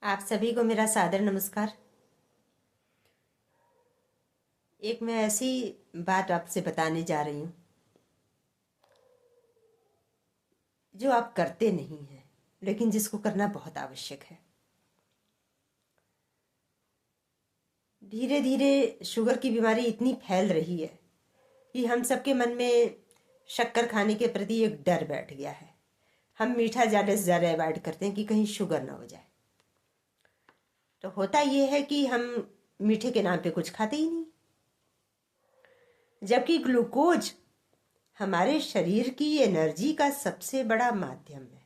आप सभी को मेरा सादर नमस्कार। एक मैं ऐसी बात आपसे बताने जा रही हूँ जो आप करते नहीं हैं, लेकिन जिसको करना बहुत आवश्यक है। धीरे धीरे शुगर की बीमारी इतनी फैल रही है कि हम सबके मन में शक्कर खाने के प्रति एक डर बैठ गया है। हम मीठा ज़्यादा से ज़्यादा अवॉइड करते हैं कि कहीं शुगर ना हो जाए। तो होता ये है कि हम मीठे के नाम पे कुछ खाते ही नहीं, जबकि ग्लूकोज हमारे शरीर की एनर्जी का सबसे बड़ा माध्यम है,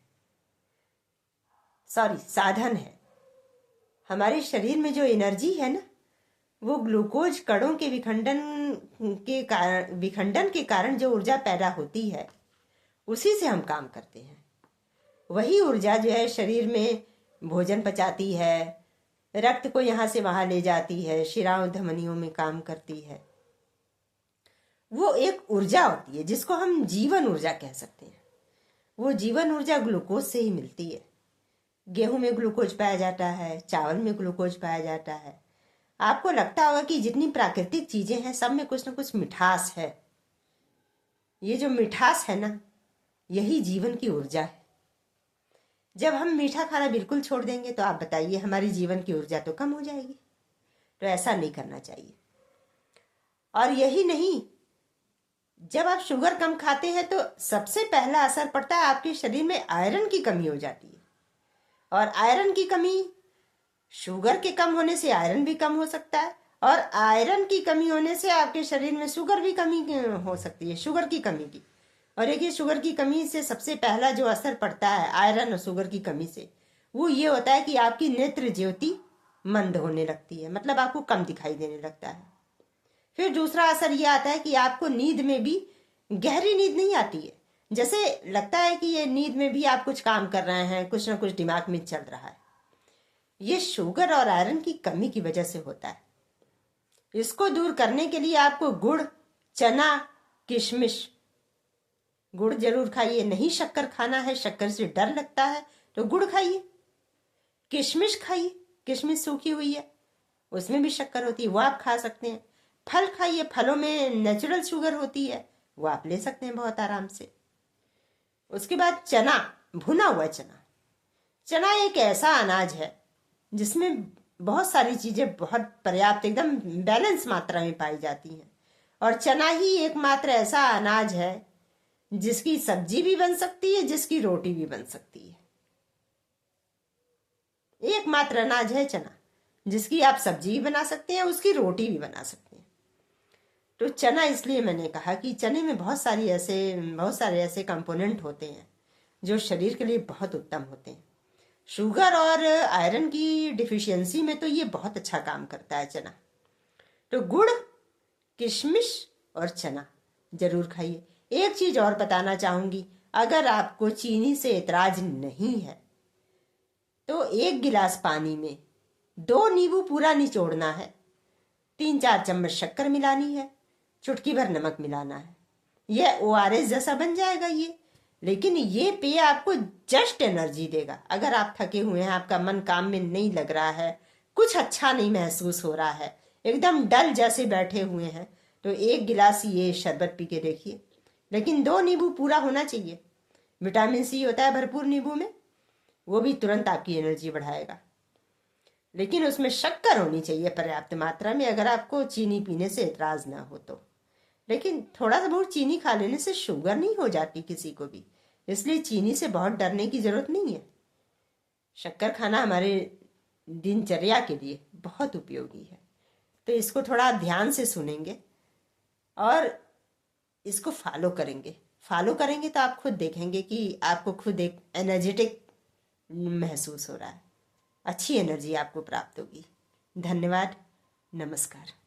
साधन है। हमारे शरीर में जो एनर्जी है ना, वो ग्लूकोज कणों के विखंडन के कारण जो ऊर्जा पैदा होती है, उसी से हम काम करते हैं। वही ऊर्जा जो है शरीर में भोजन पचाती है, रक्त को यहाँ से वहाँ ले जाती है, शिराओं धमनियों में काम करती है। वो एक ऊर्जा होती है जिसको हम जीवन ऊर्जा कह सकते हैं। वो जीवन ऊर्जा ग्लूकोज से ही मिलती है। गेहूं में ग्लूकोज पाया जाता है, चावल में ग्लूकोज पाया जाता है। आपको लगता होगा कि जितनी प्राकृतिक चीजें हैं सब में कुछ ना कुछ मिठास है। ये जो मिठास है ना, यही जीवन की ऊर्जा है। जब हम मीठा खाना बिल्कुल छोड़ देंगे तो आप बताइए, हमारी जीवन की ऊर्जा तो कम हो जाएगी। तो ऐसा नहीं करना चाहिए। और यही नहीं, जब आप शुगर कम खाते हैं तो सबसे पहला असर पड़ता है आपके शरीर में आयरन की कमी हो जाती है। और आयरन की कमी, शुगर के कम होने से आयरन भी कम हो सकता है, और आयरन की कमी होने से आपके शरीर में शुगर भी कमी हो सकती है, शुगर की कमी की। और एक ये शुगर की कमी से सबसे पहला जो असर पड़ता है आयरन और शुगर की कमी से, वो ये होता है कि आपकी नेत्र ज्योति मंद होने लगती है, मतलब आपको कम दिखाई देने लगता है। फिर दूसरा असर ये आता है कि आपको नींद में भी गहरी नींद नहीं आती है। जैसे लगता है कि ये नींद में भी आप कुछ काम कर रहे हैं, कुछ ना कुछ दिमाग में चल रहा है। ये शुगर और आयरन की कमी की वजह से होता है। इसको दूर करने के लिए आपको गुड़, चना, किशमिश, गुड़ जरूर खाइए। नहीं शक्कर खाना है, शक्कर से डर लगता है तो गुड़ खाइए। किशमिश खाइए, किशमिश सूखी हुई है, उसमें भी शक्कर होती है, वो आप खा सकते हैं। फल खाइए, फलों में नेचुरल शुगर होती है, वो आप ले सकते हैं बहुत आराम से। उसके बाद चना, भुना हुआ चना। चना एक ऐसा अनाज है जिसमें बहुत सारी चीजें बहुत पर्याप्त, एकदम बैलेंस मात्रा में पाई जाती हैं। और चना ही एकमात्र ऐसा अनाज है जिसकी सब्जी भी बन सकती है, जिसकी रोटी भी बन सकती है। एकमात्र अनाज है चना, जिसकी आप सब्जी भी बना सकते हैं, उसकी रोटी भी बना सकते हैं। तो चना, इसलिए मैंने कहा कि चने में बहुत सारे ऐसे कंपोनेंट होते हैं जो शरीर के लिए बहुत उत्तम होते हैं। शुगर और आयरन की डिफिशियंसी में तो ये बहुत अच्छा काम करता है चना। तो गुड़, किशमिश और चना जरूर खाइए। एक चीज और बताना चाहूंगी, अगर आपको चीनी से एतराज नहीं है तो 1 गिलास पानी में 2 नींबू पूरा निचोड़ना है, 3-4 चम्मच शक्कर मिलानी है, चुटकी भर नमक मिलाना है। यह ORS जैसा बन जाएगा ये। लेकिन ये पेय आपको जस्ट एनर्जी देगा। अगर आप थके हुए हैं, आपका मन काम में नहीं लग रहा है, कुछ अच्छा नहीं महसूस हो रहा है, एकदम डल जैसे बैठे हुए हैं, तो 1 गिलास ये शरबत पी के देखिए। लेकिन 2 नींबू पूरा होना चाहिए। विटामिन C होता है भरपूर नींबू में, वो भी तुरंत आपकी एनर्जी बढ़ाएगा। लेकिन उसमें शक्कर होनी चाहिए पर्याप्त मात्रा में, अगर आपको चीनी पीने से एतराज ना हो तो। लेकिन थोड़ा सा बहुत चीनी खा लेने से शुगर नहीं हो जाती किसी को भी, इसलिए चीनी से बहुत डरने की जरूरत नहीं है। शक्कर खाना हमारे दिनचर्या के लिए बहुत उपयोगी है। तो इसको थोड़ा ध्यान से सुनेंगे और इसको फॉलो करेंगे तो आप खुद देखेंगे कि आपको खुद एक एनर्जेटिक महसूस हो रहा है, अच्छी एनर्जी आपको प्राप्त होगी। धन्यवाद, नमस्कार।